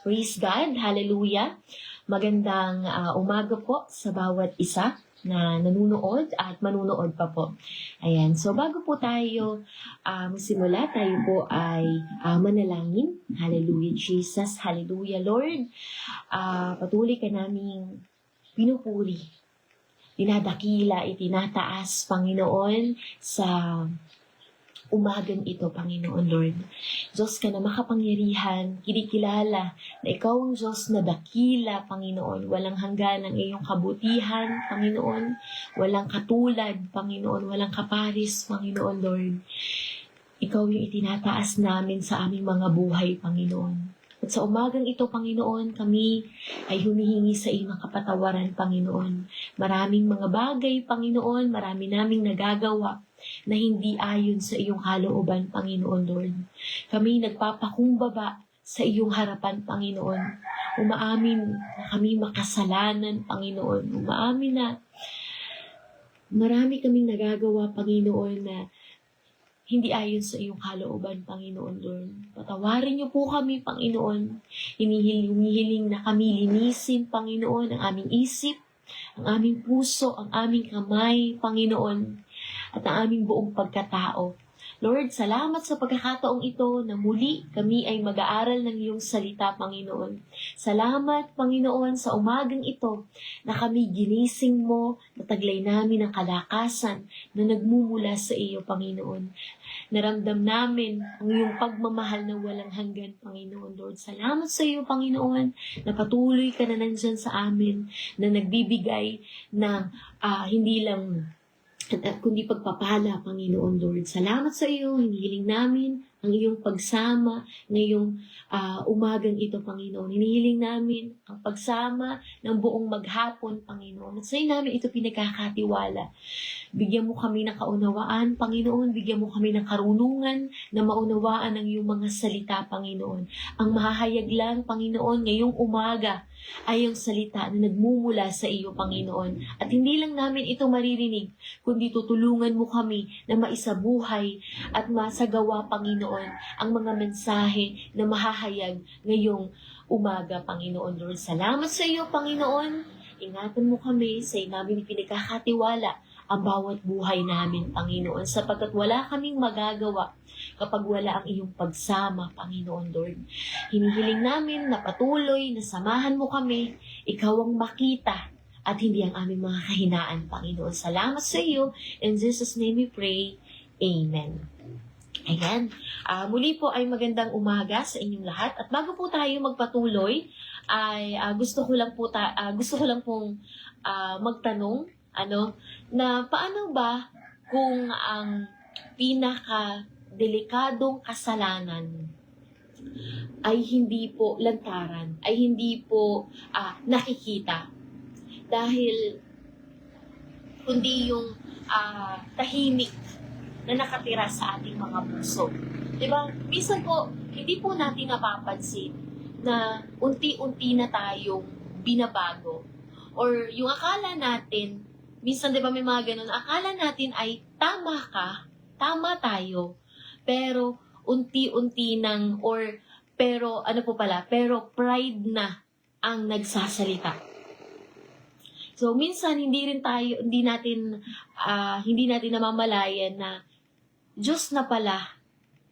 Praise God, hallelujah. Magandang umaga po sa bawat isa na nanunood at manunood pa po. Ayan, so bago po tayo magsimula, tayo po ay manalangin. Hallelujah, Jesus. Hallelujah, Lord. Patuloy ka naming pinupuri, dinadakila, itinataas, Panginoon, sa umagang ito, Panginoon Lord. Diyos ka na makapangyarihan, kinikilala na ikaw ang Diyos na dakila, Panginoon. Walang hanggan ang iyong kabutihan, Panginoon. Walang katulad, Panginoon. Walang kaparis, Panginoon Lord. Ikaw yung itinataas namin sa aming mga buhay, Panginoon. At sa umagang ito, Panginoon, kami ay humihingi sa iyo ng kapatawaran, Panginoon. Maraming mga bagay, Panginoon, marami naming nagagawa na hindi ayon sa iyong kalooban, Panginoon Lord. Kami nagpapakumbaba sa iyong harapan, Panginoon. Umaamin na kami makasalanan, Panginoon. Umaamin na marami kaming nagagawa, Panginoon, na hindi ayon sa iyong kalooban, Panginoon Lord. Patawarin niyo po kami, Panginoon. Hinihiling na kami linisin, Panginoon, ang aming isip, ang aming puso, ang aming kamay, Panginoon, at ang aming buong pagkatao. Lord, salamat sa pagkakataong ito na muli kami ay mag-aaral ng iyong salita, Panginoon. Salamat, Panginoon, sa umagang ito na kami ginising mo, nataglay namin ang kalakasan na nagmumula sa iyo, Panginoon. Naramdam namin ang iyong pagmamahal na walang hanggan, Panginoon, Lord. Salamat sa iyo, Panginoon, na patuloy ka na nandyan sa amin, na nagbibigay ng hindi lang kundi pagpapala, Panginoon Lord. Salamat sa iyo, hinihiling namin ang iyong pagsama ngayong umagang ito, Panginoon. Hinihiling namin ang pagsama ng buong maghapon, Panginoon. At sa iyo namin ito pinagkakatiwala. Bigyan mo kami ng kaunawaan, Panginoon. Bigyan mo kami ng karunungan na maunawaan ang iyong mga salita, Panginoon. Ang mahahayag lang, Panginoon, ngayong umaga ay ang salita na nagmumula sa iyo, Panginoon. At hindi lang namin ito maririnig, kundi tutulungan mo kami na maisabuhay at masagawa, Panginoon, ang mga mensahe na mahahayag ngayong umaga, Panginoon Lord. Salamat sa iyo, Panginoon. Ingatan mo kami sa iyo namin pinagkakatiwala ang bawat buhay namin, Panginoon, sapagkat wala kaming magagawa kapag wala ang iyong pagsama, Panginoon Lord. Hinihiling namin na patuloy na samahan mo kami, ikaw ang makita at hindi ang aming mga kahinaan, Panginoon. Salamat sa iyo. In Jesus' name we pray. Amen. Ayan. Muli po ay magandang umaga sa inyong lahat. At bago po tayo magpatuloy, ay gusto ko lang pong magtanong na paano ba kung ang pinaka-delikadong kasalanan ay hindi po lantaran, ay hindi po nakikita. Dahil kundi yung tahimik na nakatira sa ating mga puso. Diba? Minsan po, hindi po natin napapansin na unti-unti na tayong binabago. Or yung akala natin, minsan diba may mga ganun, akala natin ay tama ka, tama tayo, pero unti-unti pero pride na ang nagsasalita. So minsan hindi natin namamalayan na Diyos na pala,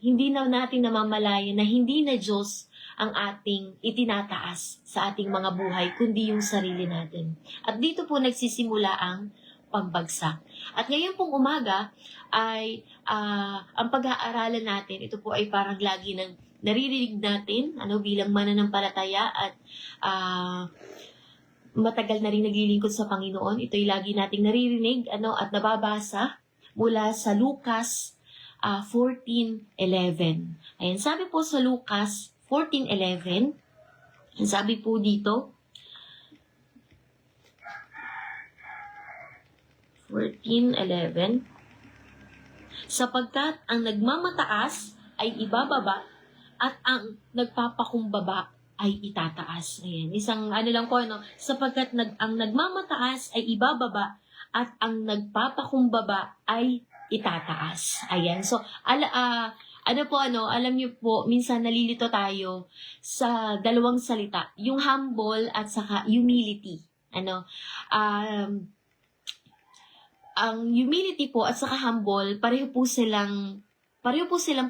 hindi na natin namamalayan na hindi na Diyos ang ating itinataas sa ating mga buhay, kundi yung sarili natin. At dito po nagsisimula ang pagbagsak. At ngayon pong umaga ay ang pag-aaralan natin, ito po ay parang lagi nang naririnig natin bilang mananampalataya at matagal na rin naglilingkod sa Panginoon. Ito ay lagi nating naririnig at nababasa mula sa Lucas 14:11. Ayan, sabi po sa Lucas 14:11, sabi po dito, 14:11, sapagkat ang nagmamataas ay ibababa at ang nagpapakumbaba ay itataas. Ayan, isang lang po, sapagkat ang nagmamataas ay ibababa at ang nagpapakumbaba ay itataas. Ayan. So, alam niyo po, minsan nalilito tayo sa dalawang salita, yung humble at saka humility. Ang humility po at saka humble, pareho po silang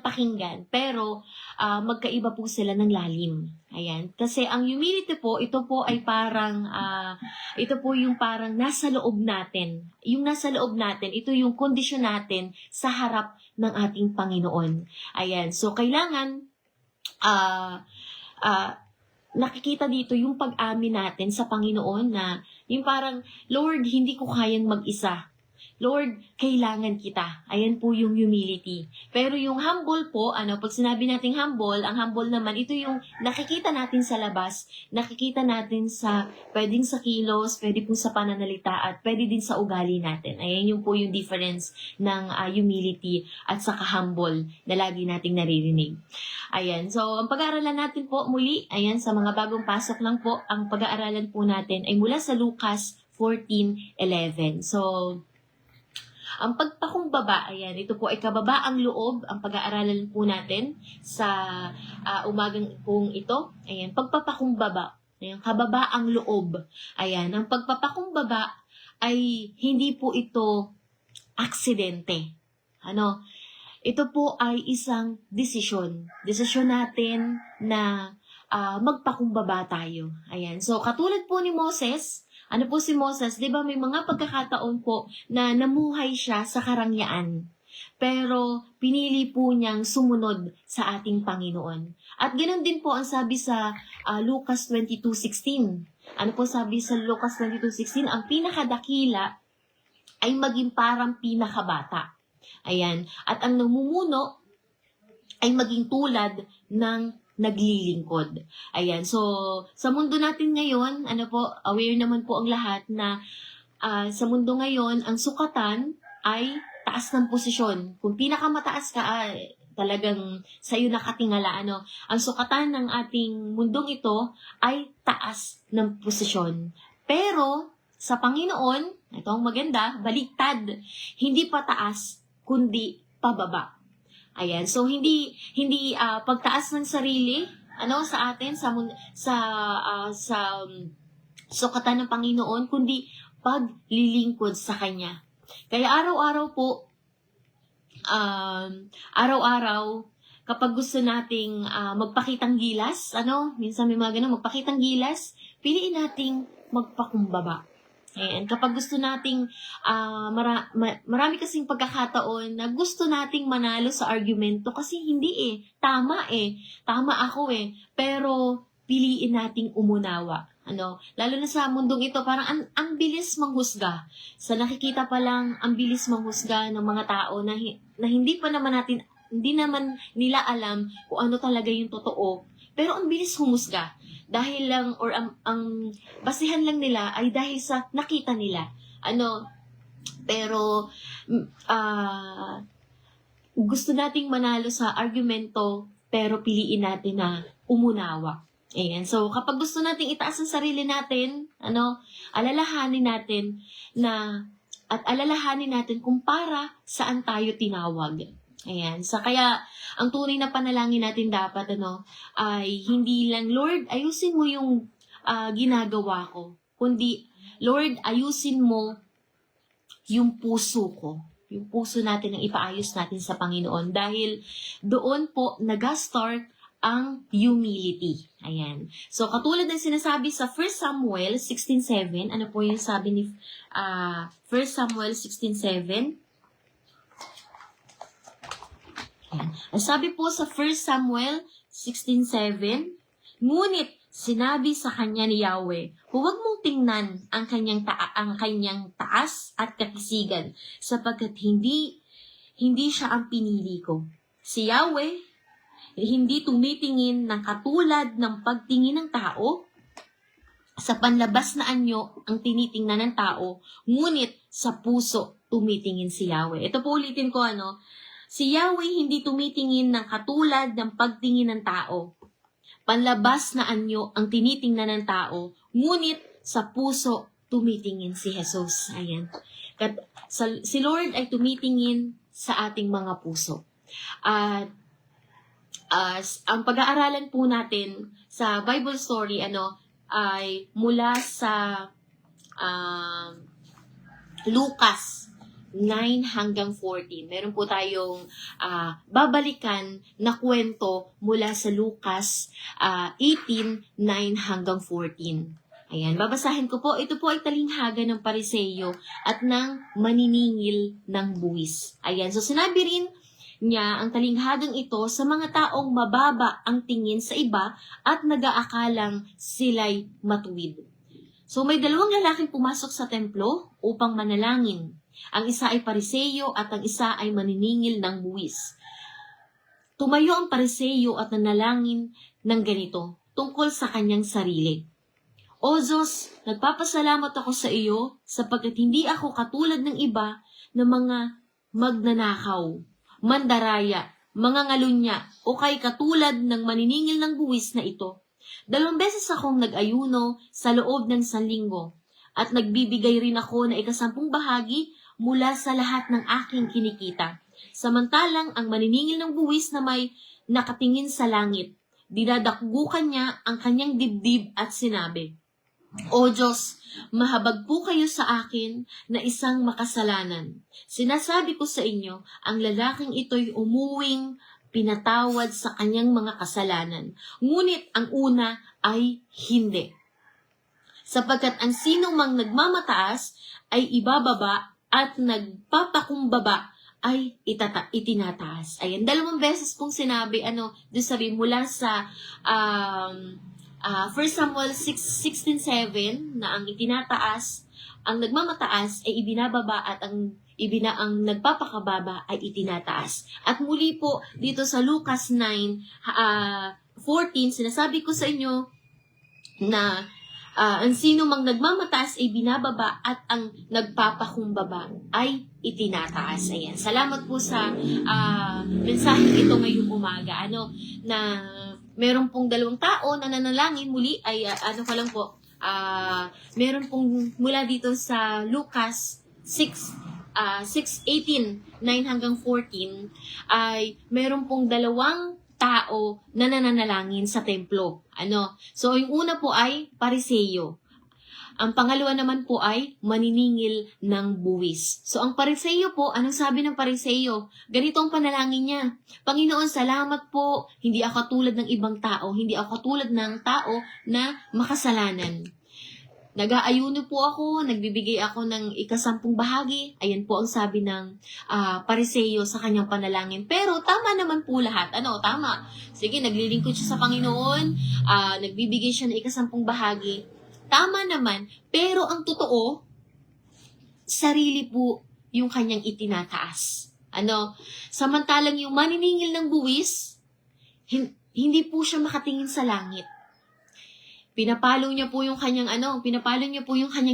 pakinggan, pero magkaiba po sila ng lalim. Ayan. Kasi ang humility po, ito po yung parang nasa loob natin. Yung nasa loob natin, ito yung kondisyon natin sa harap ng ating Panginoon. Ayan. So, kailangan, nakikita dito yung pag-amin natin sa Panginoon na yung parang, Lord, hindi ko kayang mag-isa. Lord, kailangan kita. Ayan po yung humility. Pero yung humble po, pag sinabi nating humble, ang humble naman, ito yung nakikita natin sa labas, nakikita natin pwedeng sa kilos, pwede po sa pananalita, at pwede din sa ugali natin. Ayan yung po yung difference ng humility at saka humble na lagi nating naririnig. Ayan, so ang pag-aaralan natin po muli, ayan, sa mga bagong pasok lang po, ang pag-aaralan po natin ay mula sa Lucas 14:11. So, ang pagpakumbaba, ayan, ito po ay kababaang loob, ang pag-aaralan po natin sa umagang pong ito. Ayan, pagpapakumbaba, ayan, kababaang loob. Ayan, ang pagpapakumbaba ay hindi po ito aksidente. Ito po ay isang desisyon. Desisyon natin na magpakumbaba tayo. Ayan, so katulad po ni Moses, si Moses, di ba may mga pagkakataon po na namuhay siya sa karangyaan. Pero pinili po niyang sumunod sa ating Panginoon. At ganoon din po ang sabi sa Lucas 22:16. Sabi sa Lucas 22:16? Ang pinakadakila ay maging parang pinakabata. Ayan. At ang namumuno ay maging tulad ng naglilingkod. Ayan. So, sa mundo natin ngayon, aware naman po ang lahat na sa mundo ngayon, ang sukatan ay taas ng posisyon. Kung pinakamataas ka, talagang sa'yo nakatingala. Ang sukatan ng ating mundong ito ay taas ng posisyon. Pero, sa Panginoon, ito ang maganda, baliktad. Hindi pa taas, kundi pababa. Ayan, so hindi pagtaas ng sarili sa atin sa sukatan ng Panginoon, kundi paglilingkod sa kanya. Kaya araw-araw po kapag gusto nating magpakitang gilas, minsan may mga ganun, magpakitang gilas, piliin nating magpakumbaba. Ayan, kapag gusto nating, marami kasing pagkakataon na gusto nating manalo sa argumento kasi hindi tama ako pero piliin nating umunawa. Lalo na sa mundong ito, parang ang bilis manghusga. Sa nakikita pa lang, ang bilis manghusga ng mga tao na hindi naman nila alam kung ano talaga yung totoo. Pero ang bilis humusga. Dahil lang, or ang basihan lang nila ay dahil sa nakita nila. Pero, gusto nating manalo sa argumento, pero piliin natin na umunawa. Ayan. So, kapag gusto nating itaas ang sarili natin, alalahanin natin kung para saan tayo tinawag. Ayan. Kaya, ang tunay na panalangin natin dapat, ay hindi lang, Lord, ayusin mo yung ginagawa ko. Kundi, Lord, ayusin mo yung puso ko. Yung puso natin ang ipaayos natin sa Panginoon. Dahil doon po nag-start ang humility. Ayan. So, katulad ng sinasabi sa 1 Samuel 16:7, ano po yung sabi ni 1 Samuel 16:7? Ang sabi po sa 1 Samuel 16:7, ngunit sinabi sa kanya ni Yahweh, huwag mong tingnan ang kanyang taas at kakisigan, sapagkat hindi siya ang pinili ko. Si Yahweh, hindi tumitingin ng katulad ng pagtingin ng tao, sa panlabas na anyo ang tinitingnan ng tao, ngunit sa puso tumitingin si Yahweh. Ito po ulitin ko, si Yahweh hindi tumitingin ng katulad ng pagtingin ng tao. Panlabas na anyo ang tinitingnan ng tao, ngunit sa puso tumitingin si Jesus. Ayan. Si Lord ay tumitingin sa ating mga puso. At Ang pag-aaralan po natin sa Bible story ay mula sa Lucas 9 hanggang 14. Meron po tayong babalikan na kwento mula sa Lucas 18, 9 hanggang 14. Ayan, babasahin ko po. Ito po ay talinghaga ng Pariseyo at ng maniningil ng buwis. Ayan, so sinabi rin niya ang talinghagang ito sa mga taong mababa ang tingin sa iba at nag-aakalang sila'y matuwid. So may dalawang lalaking pumasok sa templo upang manalangin. Ang isa ay Pariseyo at ang isa ay maniningil ng buwis. Tumayo ang Pariseyo at nanalangin ng ganito tungkol sa kanyang sarili. O Diyos, nagpapasalamat ako sa iyo sapagkat hindi ako katulad ng iba na mga magnanakaw, mandaraya, mga ngalunya o kay katulad ng maniningil ng buwis na ito. 2 beses akong nag-ayuno sa loob ng 1 linggo at nagbibigay rin ako na 10 bahagi mula sa lahat ng aking kinikita. Samantalang ang maniningil ng buwis na may nakatingin sa langit, dinadakbukan niya ang kanyang dibdib at sinabi, O Diyos, mahabag po kayo sa akin na isang makasalanan. Sinasabi ko sa inyo, ang lalaking ito'y umuwing pinatawad sa kanyang mga kasalanan. Ngunit ang una ay hindi. Sapagkat ang sino mang nagmamataas ay ibababa at nagpapakumbaba ay itinataas. Ayan, 2 beses pong sinabi, doon sabi mula sa 1 Samuel 16:7 na ang itinataas, ang nagmamataas ay ibinababa at ang nagpapakababa ay itinataas. At muli po dito sa Lucas 9:14, sinasabi ko sa inyo na ang sino mang nagmamataas ay binababa at ang nagpapakumbaba ay itinataas. Ayan. Salamat po sa mensahe ito ngayong umaga. Na meron pong 2 tao na nanalangin muli ay meron pong mula dito sa Lucas 6:18, 9 hanggang 14 ay meron pong 2 tao na nananalangin sa templo. So yung una po ay Pariseyo. Ang pangalawa naman po ay maniningil ng buwis. So ang Pariseyo po, anong sabi ng Pariseyo? Ganito ang panalangin niya. Panginoon, salamat po. Hindi ako tulad ng ibang tao. Hindi ako tulad ng tao na makasalanan. Nag-aayuno po ako, nagbibigay ako ng 10 bahagi. Ayan po ang sabi ng Pariseyo sa kanyang panalangin. Pero tama naman po lahat. Tama. Sige, naglilingkod siya sa Panginoon. Nagbibigay siya ng 10 bahagi. Tama naman. Pero ang totoo, sarili po yung kanyang itinataas. Samantalang yung maniningil ng buwis, hindi po siya makatingin sa langit. Pinapalo niya po yung kanyang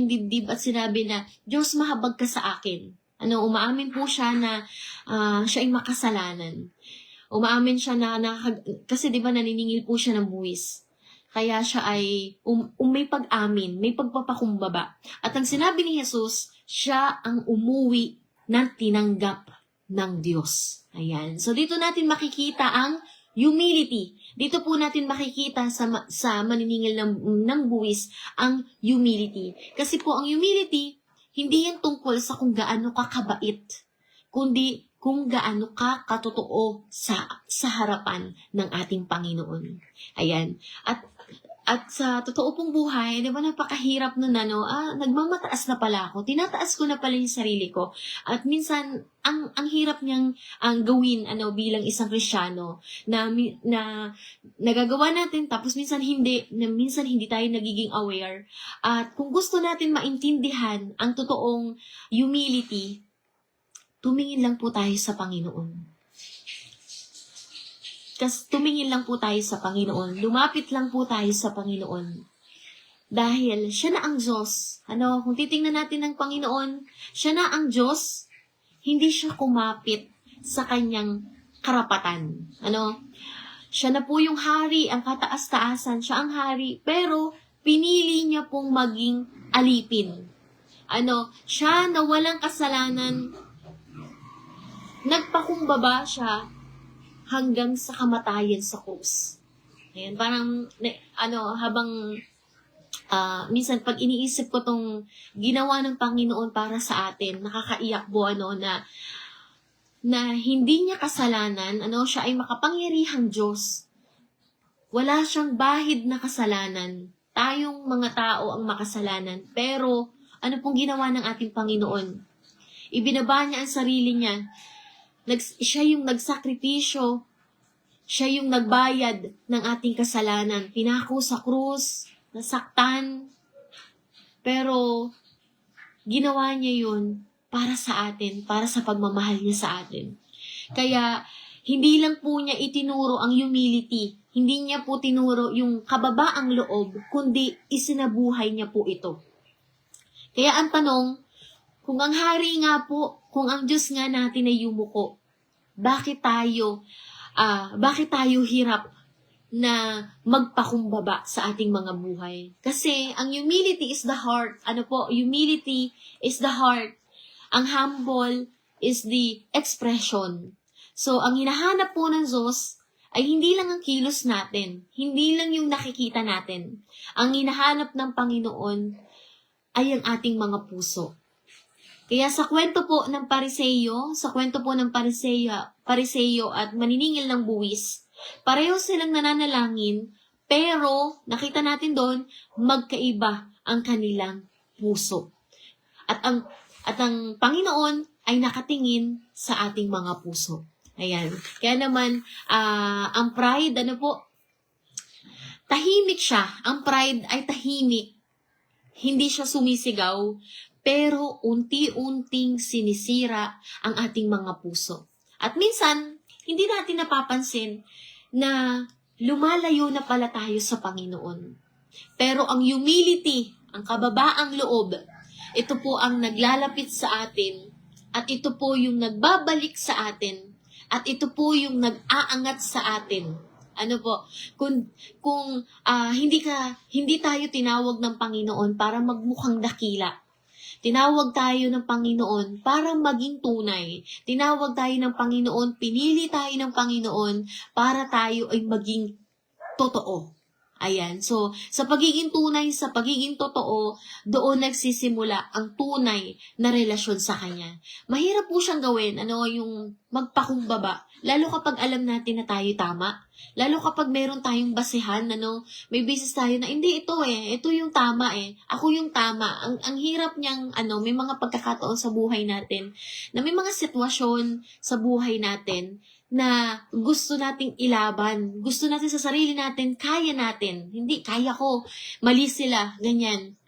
dibdib at sinabi na, Diyos, mahabag ka sa akin. Umaamin po siya na siya ay makasalanan. Umaamin siya na kasi di ba naniningil po siya ng buwis. Kaya siya ay may pag-amin, may pagpapakumbaba. At ang sinabi ni Jesus, siya ang umuwi na tinanggap ng Diyos. Ayan. So dito natin makikita ang humility. Dito po natin makikita sa maniningil ng buwis ang humility. Kasi po ang humility, hindi yan tungkol sa kung gaano ka kabait, kundi kung gaano ka katotoo sa harapan ng ating Panginoon. Ayan. At sa totoo pong buhay, di ba napakahirap nun nagmamataas na pala ako, tinataas ko na pala yung sarili ko. At minsan, ang hirap niyang gawin bilang isang Kristiyano na nagagawa natin tapos minsan hindi tayo nagiging aware. At kung gusto natin maintindihan ang totoong humility, tumingin lang po tayo sa Panginoon. Tumingin lang po tayo sa Panginoon. Lumapit lang po tayo sa Panginoon. Dahil siya na ang Diyos. Kung titingnan natin ng Panginoon, siya na ang Diyos, hindi siya kumapit sa kanyang karapatan. Siya na po yung hari, ang kataas-taasan. Siya ang hari, pero pinili niya pong maging alipin. Siya na walang kasalanan, nagpakumbaba siya hanggang sa kamatayan sa krus. Ayan, parang, habang minsan pag iniisip ko tong ginawa ng Panginoon para sa atin, nakakaiyak po na hindi niya kasalanan, siya ay makapangyarihang Diyos. Wala siyang bahid na kasalanan. Tayong mga tao ang makasalanan. Pero, ano pong ginawa ng ating Panginoon? Ibinaba niya ang sarili niya. Siya yung nagsakripisyo. Siya yung nagbayad ng ating kasalanan. Pinako sa krus, nasaktan. Pero, ginawa niya yun para sa atin, para sa pagmamahal niya sa atin. Kaya, hindi lang po niya itinuro ang humility. Hindi niya po tinuro yung kababaang loob, kundi isinabuhay niya po ito. Kaya ang tanong, kung ang hari nga po, kung ang Diyos nga natin ay yumuko, bakit tayo hirap na magpakumbaba sa ating mga buhay? Kasi ang humility is the heart. Humility is the heart. Ang humble is the expression. So, ang hinahanap po ng Diyos ay hindi lang ang kilos natin. Hindi lang yung nakikita natin. Ang hinahanap ng Panginoon ay ang ating mga puso. Kaya sa kwento po ng Pariseyo at maniningil ng buwis, pareho silang nananalangin, pero nakita natin doon, magkaiba ang kanilang puso. At ang Panginoon ay nakatingin sa ating mga puso. Ayan. Kaya naman, ang pride, tahimik siya. Ang pride ay tahimik. Hindi siya sumisigaw, pero unti-unting sinisira ang ating mga puso. At minsan, hindi natin napapansin na lumalayo na pala tayo sa Panginoon. Pero ang humility, ang kababaang loob, ito po ang naglalapit sa atin, at ito po yung nagbabalik sa atin, at ito po yung nag-aangat sa atin. Kung hindi tayo tinawag ng Panginoon para magmukhang dakila. Tinawag tayo ng Panginoon para maging tunay. Tinawag tayo ng Panginoon, pinili tayo ng Panginoon para tayo ay maging totoo. Ayan. So, sa pagiging tunay, sa pagiging totoo, doon nagsisimula ang tunay na relasyon sa Kanya. Mahirap po siyang gawin, yung magpakumbaba. Lalo kapag alam natin na tayo tama. Lalo kapag meron tayong basehan, may basis tayo na, hindi ito yung tama Ako yung tama. Ang hirap niyang, may mga pagkakataon sa buhay natin, na may mga sitwasyon sa buhay natin, na gusto nating ilaban. Gusto natin sa sarili natin, kaya natin. Hindi, kaya ko. Mali sila, ganyan.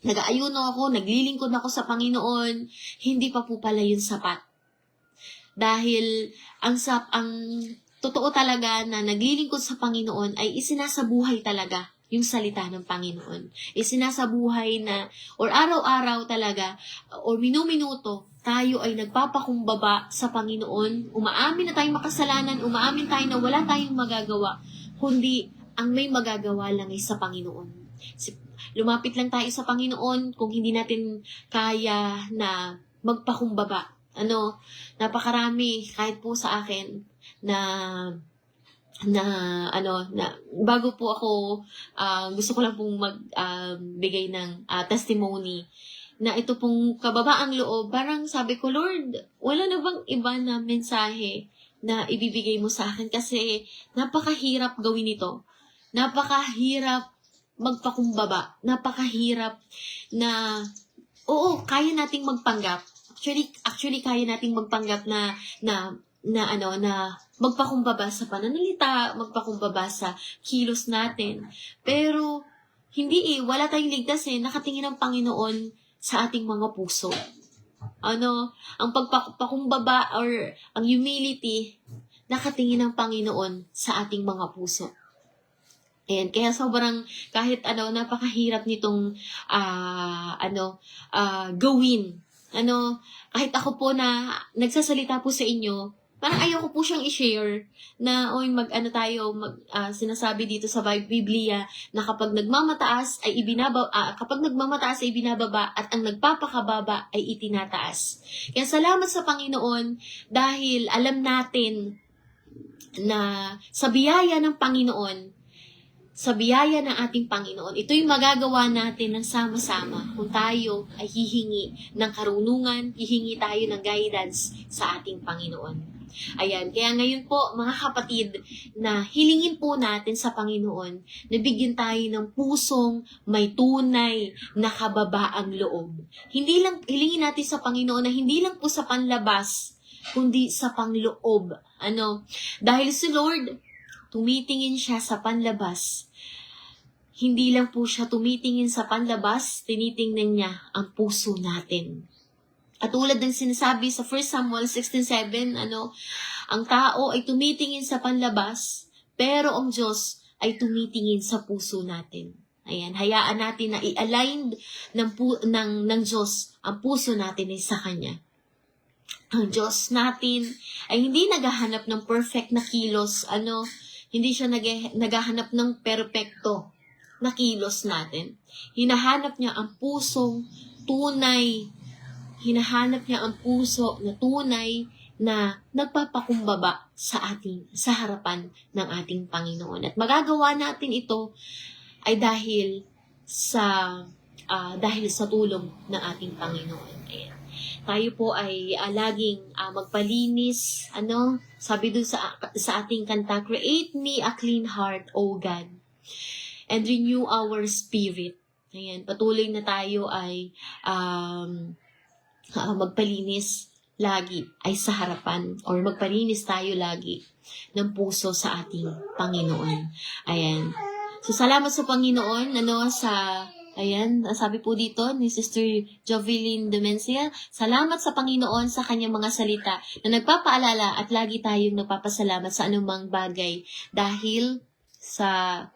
Nag-aayuno ako, naglilingkod ako sa Panginoon. Hindi pa po pala yun sapat. Dahil, ang totoo talaga na naglilingkod sa Panginoon ay isinasabuhay talaga yung salita ng Panginoon. Isinasabuhay na, or araw-araw talaga, or minuminuto, tayo ay nagpapakumbaba sa Panginoon, umaamin na tayong makasalanan, umaamin tayo na wala tayong magagawa, kundi ang may magagawa lang ay sa Panginoon. Lumapit lang tayo sa Panginoon kung hindi natin kaya na magpakumbaba. Napakarami, kahit po sa akin, na bago po ako, gusto ko lang pong magbigay ng testimony, na ito pong kababaang loob, parang sabi ko, Lord, wala na bang iba na mensahe na ibibigay mo sa akin? Kasi napakahirap gawin ito. Napakahirap magpakumbaba. Napakahirap na, kaya nating magpanggap. Actually kaya nating magpanggap na magpakumbaba sa pananalita, magpakumbaba sa kilos natin. Pero, hindi wala tayong ligtas nakatingin ang Panginoon sa ating mga puso. Ang pagpakumbaba or ang humility, nakatingin ng Panginoon sa ating mga puso. Ayan, kaya sobrang, kahit napakahirap nitong, gawin. Kahit ako po na nagsasalita po sa inyo, parang ayoko po siyang i-share na, sinasabi dito sa Biblia na kapag nagmamataas ay ibinababa at ang nagpapakababa ay itinataas. Kaya salamat sa Panginoon dahil alam natin na sa biyaya ng Panginoon, sa biyaya ng ating Panginoon, ito'y magagawa natin ng sama-sama kung tayo ay hihingi ng karunungan, hihingi tayo ng guidance sa ating Panginoon. Ayan, kaya ngayon po mga kapatid, na hilingin po natin sa Panginoon na bigyan tayo ng pusong may tunay na kababaang loob. Hilingin natin sa Panginoon na hindi lang po sa panlabas, kundi sa pangloob. Dahil si Lord, tumitingin siya sa panlabas. Hindi lang po siya tumitingin sa panlabas, tinitingnan niya ang puso natin. At tulad ng sinasabi sa 1 Samuel 16:7, ang tao ay tumitingin sa panlabas, pero ang Diyos ay tumitingin sa puso natin. Ayan, hayaan natin na i-align ng Diyos ang puso natin ay sa Kanya. Ang Diyos natin ay hindi naghahanap ng perfect na kilos, hindi siya naghahanap ng perpekto na kilos natin. Hinahanap niya ang pusong tunay. Hinahanap niya ang puso na tunay na nagpapakumbaba sa harapan ng ating Panginoon. At magagawa natin ito ay dahil sa tulong ng ating Panginoon. Ayan. Tayo po ay laging magpalinis. Sabi dun sa ating kanta, "Create me a clean heart, O God, and renew our spirit." Ayan, patuloy na tayo ay magpalinis lagi ay sa harapan, or magpalinis tayo lagi ng puso sa ating Panginoon. Ayan. So, salamat sa Panginoon, sabi po dito ni Sister Jovelyn Demencia, salamat sa Panginoon sa kanyang mga salita na nagpapaalala at lagi tayong nagpapasalamat sa anumang bagay dahil sa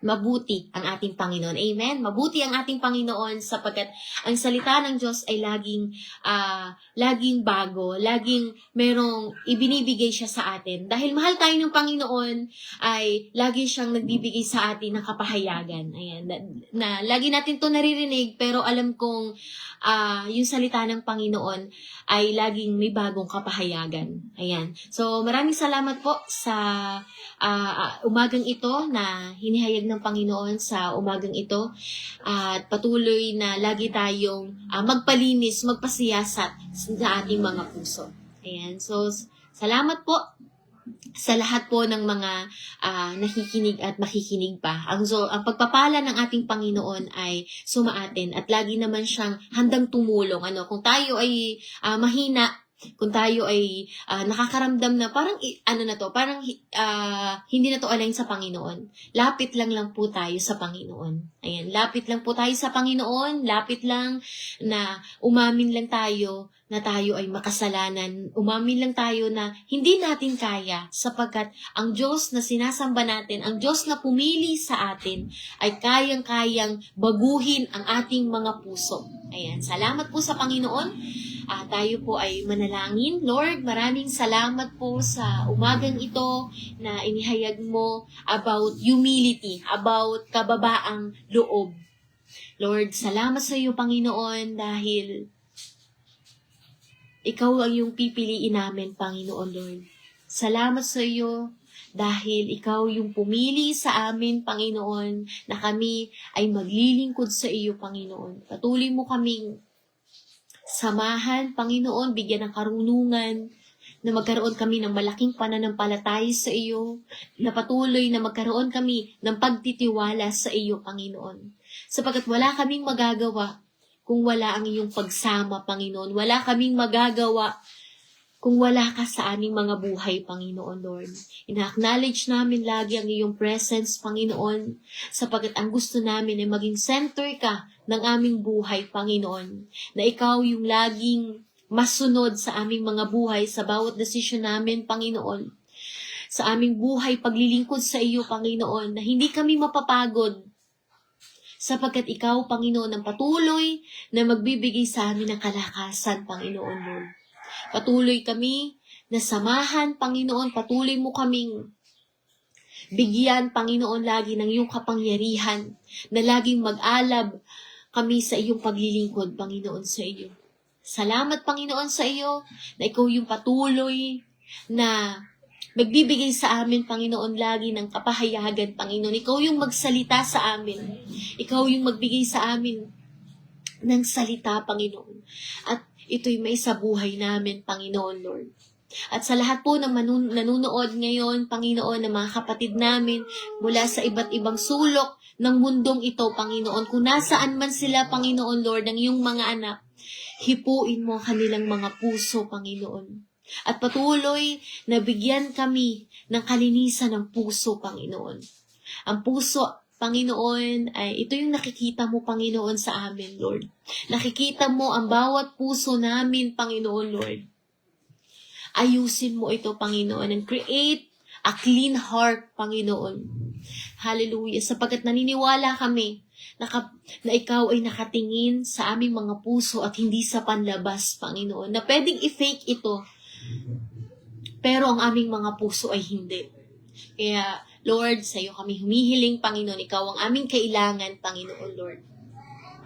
mabuti ang ating Panginoon. Amen? Mabuti ang ating Panginoon sapagkat ang salita ng Diyos ay laging bago, laging merong ibinibigay siya sa atin. Dahil mahal tayo ng Panginoon, ay lagi siyang nagbibigay sa atin ng kapahayagan. Ayan, na lagi natin to naririnig, pero alam kong yung salita ng Panginoon ay laging may bagong kapahayagan. Ayan. So, maraming salamat po sa umagang ito na hinihayag ng Panginoon sa umagang ito, at patuloy na lagi tayong magpalinis, magpasiyasat sa ating mga puso. Ayan. So, salamat po sa lahat po ng mga nakikinig at makikinig pa. Ang pagpapala ng ating Panginoon ay sumaatin at lagi naman siyang handang tumulong. Kung tayo ay mahina, kung tayo ay nakakaramdam na parang hindi na to align sa Panginoon, lapit lang po tayo sa Panginoon. Ayan, lapit lang po tayo sa Panginoon, lapit lang na umamin lang tayo na tayo ay makasalanan. Umamin lang tayo na hindi natin kaya sapagkat ang Diyos na sinasamba natin, ang Diyos na pumili sa atin ay kayang-kayang baguhin ang ating mga puso. Ayan, salamat po sa Panginoon. Tayo po ay manalangin. Lord, maraming salamat po sa umagang ito na inihayag mo about humility, about kababaang loob. Lord, salamat sa iyo, Panginoon, dahil ikaw ang yung pipiliin namin, Panginoon, Lord. Salamat sa iyo dahil ikaw yung pumili sa amin, Panginoon, na kami ay maglilingkod sa iyo, Panginoon. Patuloy mo kaming samahan, Panginoon, bigyan ng karunungan, na magkaroon kami ng malaking pananampalataya sa iyo, na patuloy na magkaroon kami ng pagtitiwala sa iyo, Panginoon. Sapagkat wala kaming magagawa kung wala ang iyong pagsama, Panginoon. Wala kaming magagawa kung wala ka sa aming mga buhay, Panginoon, Lord. Ina-acknowledge namin lagi ang iyong presence, Panginoon, sapagkat ang gusto namin ay maging center ka ng aming buhay, Panginoon. Na ikaw yung laging masunod sa aming mga buhay, sa bawat desisyon namin, Panginoon. Sa aming buhay, paglilingkod sa iyo, Panginoon, na hindi kami mapapagod, sapagkat ikaw, Panginoon, ang patuloy na magbibigay sa amin ng kalakasan, Panginoon, Lord. Patuloy kami na samahan, Panginoon, patuloy mo kaming bigyan, Panginoon, lagi ng iyong kapangyarihan, na laging mag-alab kami sa iyong paglilingkod, Panginoon, sa iyo. Salamat, Panginoon, sa iyo, na ikaw yung patuloy na magbibigay sa amin, Panginoon, lagi ng kapahayagan, Panginoon. Ikaw yung magsalita sa amin. Ikaw yung magbigay sa amin ng salita, Panginoon. At ito'y may sa buhay namin, Panginoon, Lord. At sa lahat po na nanonood ngayon, Panginoon, ng mga kapatid namin mula sa iba't ibang sulok ng mundong ito, Panginoon, kung nasaan man sila, Panginoon, Lord, ng iyong mga anak, hipuin mo kanilang mga puso, Panginoon. At patuloy na bigyan kami ng kalinisan ng puso, Panginoon. Ang puso, Panginoon, ay ito yung nakikita mo, Panginoon, sa amin, Lord. Nakikita mo ang bawat puso namin, Panginoon, Lord. Ayusin mo ito, Panginoon, and create a clean heart, Panginoon. Hallelujah. Sapagkat naniniwala kami na ikaw ay nakatingin sa aming mga puso at hindi sa panlabas, Panginoon. Na pwedeng i-fake ito, pero ang aming mga puso ay hindi. Kaya, Lord, sa iyo kami humihiling, Panginoon. Ikaw ang aming kailangan, Panginoon, Lord.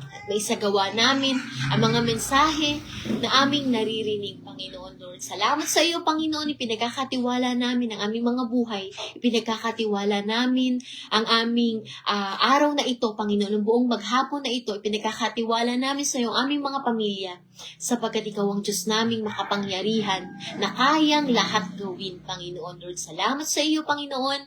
At may isagawa namin ang mga mensahe na aming naririnig, Panginoon, Lord. Salamat sa iyo, Panginoon. Ipinagkakatiwala namin ang aming mga buhay. Ipinagkakatiwala namin ang aming araw na ito, Panginoon. Ang buong maghapon na ito, ipinagkakatiwala namin sa iyo ang aming mga pamilya. Sapagkat ikaw ang Diyos naming makapangyarihan na kayang lahat gawin, Panginoon, Lord. Salamat sa iyo, Panginoon.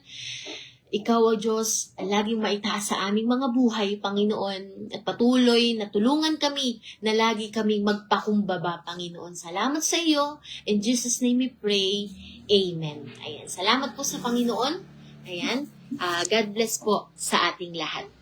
Ikaw, O Diyos, ang laging maitaas sa aming mga buhay, Panginoon, at patuloy na tulungan kami na lagi kaming magpakumbaba, Panginoon. Salamat sa iyo. In Jesus' name we pray. Amen. Ayan. Salamat po sa Panginoon. Ayan. God bless po sa ating lahat.